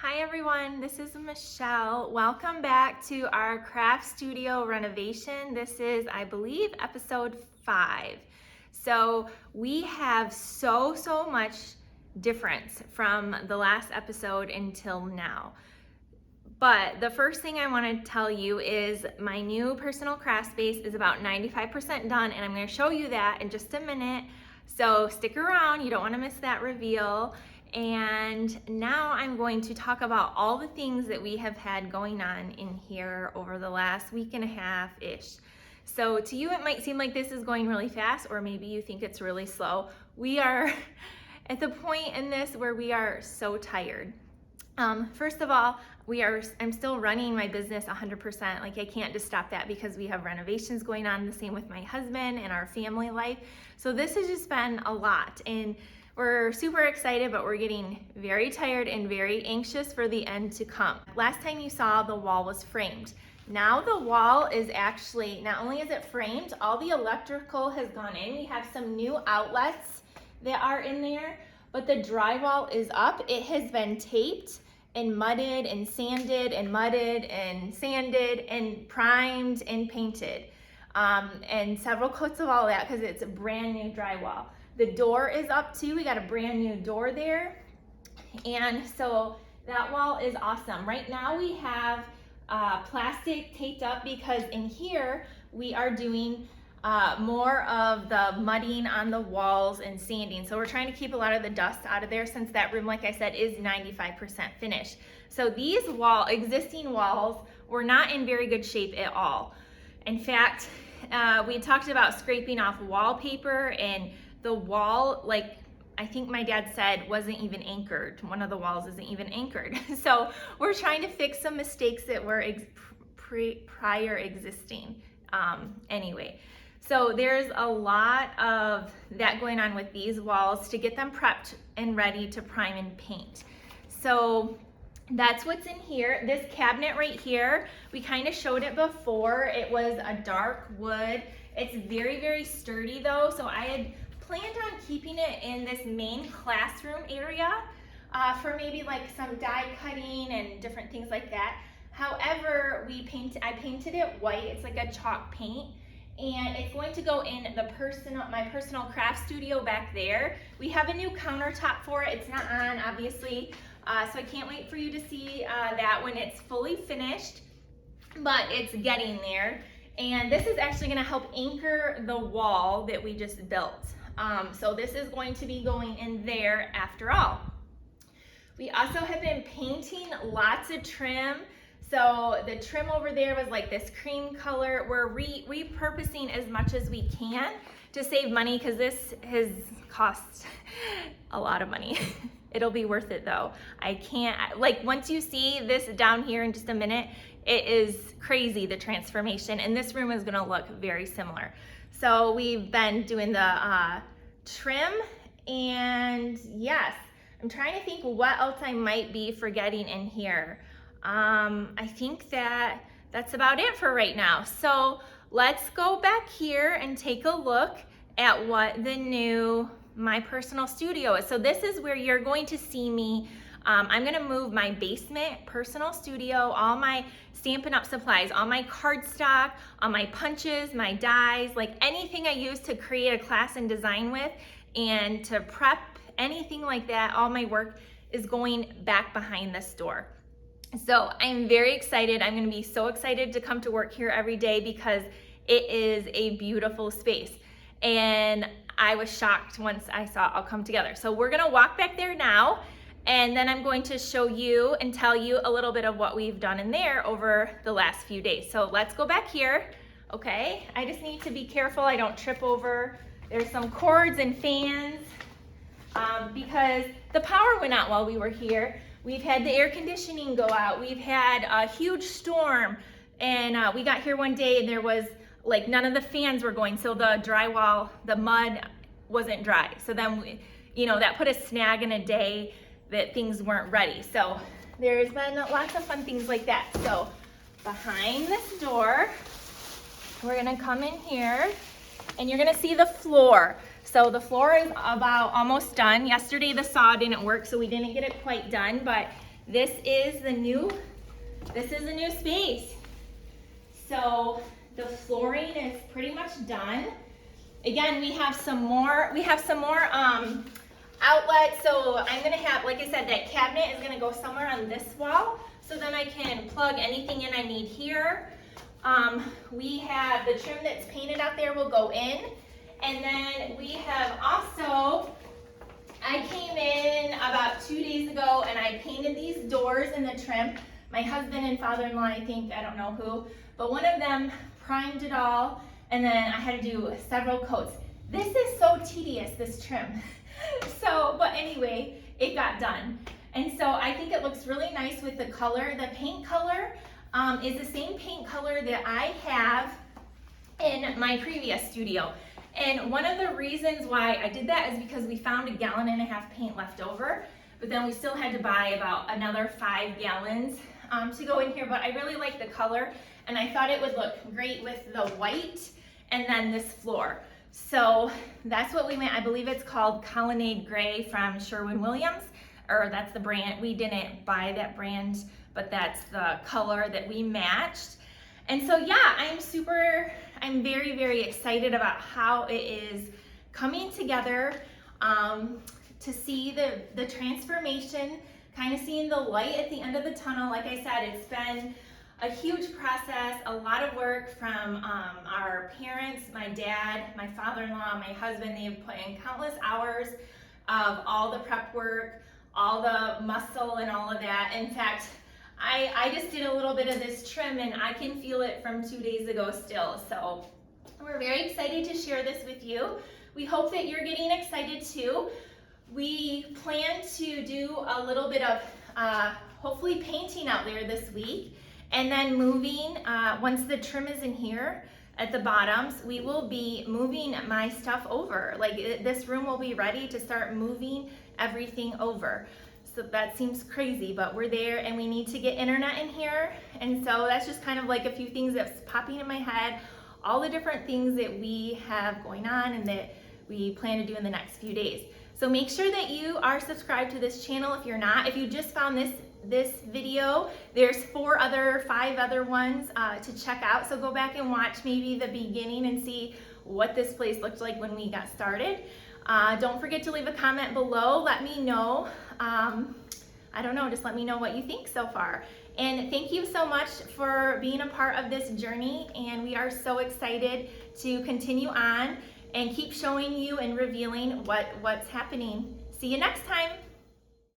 Hi everyone, this is Michelle. Welcome back to our craft studio renovation. This is, I believe, episode 5. So we have so much difference from the last episode until now. But the first thing I want to tell you is my new personal craft space is about 95% done, and I'm going to show you that in just a minute. So stick around, you don't want to miss that reveal. And now I'm going to talk about all the things that we have had going on in here over the last week and a half-ish. So to you, it might seem like this is going really fast, or maybe you think it's really slow. We are at the point in this where we are so tired. First of all, I'm still running my business 100%. Like I can't just stop that because we have renovations going on, the same with my husband and our family life. So this has just been a lot, and we're super excited, but we're getting very tired and very anxious for the end to come. Last time you saw, the wall was framed. Now the wall is actually, not only is it framed, all the electrical has gone in. We have some new outlets that are in there, but the drywall is up. It has been taped and mudded and sanded and mudded and sanded and primed and painted. And several coats of all that because it's a brand new drywall. The door is up too. We got a brand new door there. And so that wall is awesome. Right now we have plastic taped up because in here we are doing more of the mudding on the walls and sanding. So we're trying to keep a lot of the dust out of there since that room, like I said, is 95% finished. So these existing walls were not in very good shape at all. In fact, we talked about scraping off wallpaper, and the wall, like I think my dad said, wasn't even anchored. One of the walls isn't even anchored. So we're trying to fix some mistakes that were prior existing. Anyway, so there's a lot of that going on with these walls to get them prepped and ready to prime and paint. So that's what's in here. This cabinet right here, we kind of showed it before. It was a dark wood. It's very sturdy though, so I had planned on keeping it in this main classroom area for maybe like some die cutting and different things like that. However, I painted it white. It's like a chalk paint, and it's going to go in my personal craft studio back there. We have a new countertop for it. It's not on, obviously, so I can't wait for you to see that when it's fully finished, but it's getting there. And this is actually going to help anchor the wall that we just built. So this is going to be going in there after all. We also have been painting lots of trim. So the trim over there was like this cream color. We're repurposing as much as we can to save money because this has cost a lot of money. It'll be worth it though. I can't, like once you see this down here in just a minute, it is crazy, the transformation, and this room is gonna look very similar. So we've been doing the trim, and yes, I'm trying to think what else I might be forgetting in here. I think that's about it for right now. So let's go back here and take a look at what the new my personal studio is. So this is where you're going to see me. I'm gonna move my basement personal studio, all my Stampin' Up supplies, all my cardstock, all my punches, my dies, like anything I use to create a class and design with and to prep, anything like that, all my work is going back behind this door. So I'm very excited. I'm gonna be so excited to come to work here every day because it is a beautiful space. And I was shocked once I saw it all come together. So we're gonna walk back there now, and then I'm going to show you and tell you a little bit of what we've done in there over the last few days. So let's go back here, okay? I just need to be careful I don't trip over. There's some cords and fans because the power went out while we were here. We've had the air conditioning go out. We've had a huge storm, and we got here one day and there was like none of the fans were going, so the drywall, the mud wasn't dry. So then, that put a snag in a day that things weren't ready. So there's been lots of fun things like that. So behind this door, we're gonna come in here and you're gonna see the floor. So the floor is about almost done. Yesterday the saw didn't work, so we didn't get it quite done, but this is the new space. So the flooring is pretty much done. Again, we have some more outlets. So I'm gonna have, like I said, that cabinet is gonna go somewhere on this wall. So then I can plug anything in I need here. We have the trim that's painted out there will go in. And then we have also, I came in about 2 days ago and I painted these doors in the trim. My husband and father-in-law, I think, I don't know who, but one of them primed it all, and then I had to do several coats. This is so tedious, this trim. But anyway, it got done. And so I think it looks really nice with the color. The paint color is the same paint color that I have in my previous studio. And one of the reasons why I did that is because we found 1.5 gallons paint left over, but then we still had to buy about another 5 gallons to go in here. But I really like the color, and I thought it would look great with the white and then this floor. So that's what we went. I believe it's called Colonnade Gray from Sherwin-Williams, or that's the brand. We didn't buy that brand, but that's the color that we matched. And so yeah, I'm very, very excited about how it is coming together, to see the transformation, kind of seeing the light at the end of the tunnel. Like I said, it's been a huge process, a lot of work from our parents, my dad, my father-in-law, my husband. They've put in countless hours of all the prep work, all the muscle and all of that. In fact, I just did a little bit of this trim and I can feel it from 2 days ago still. So we're very excited to share this with you. We hope that you're getting excited too. We plan to do a little bit of hopefully painting out there this week, and then moving, once the trim is in here at the bottoms, we will be moving my stuff over. Like this room will be ready to start moving everything over. So that seems crazy, but we're there, and we need to get internet in here. And so that's just kind of like a few things that's popping in my head, all the different things that we have going on and that we plan to do in the next few days. So make sure that you are subscribed to this channel if you're not. If you just found this video, there's 5 other ones to check out. So go back and watch maybe the beginning and see what this place looked like when we got started. Don't forget to leave a comment below. Let me know. I don't know, just let me know what you think so far. And thank you so much for being a part of this journey. And we are so excited to continue on and keep showing you and revealing what's happening. See you next time.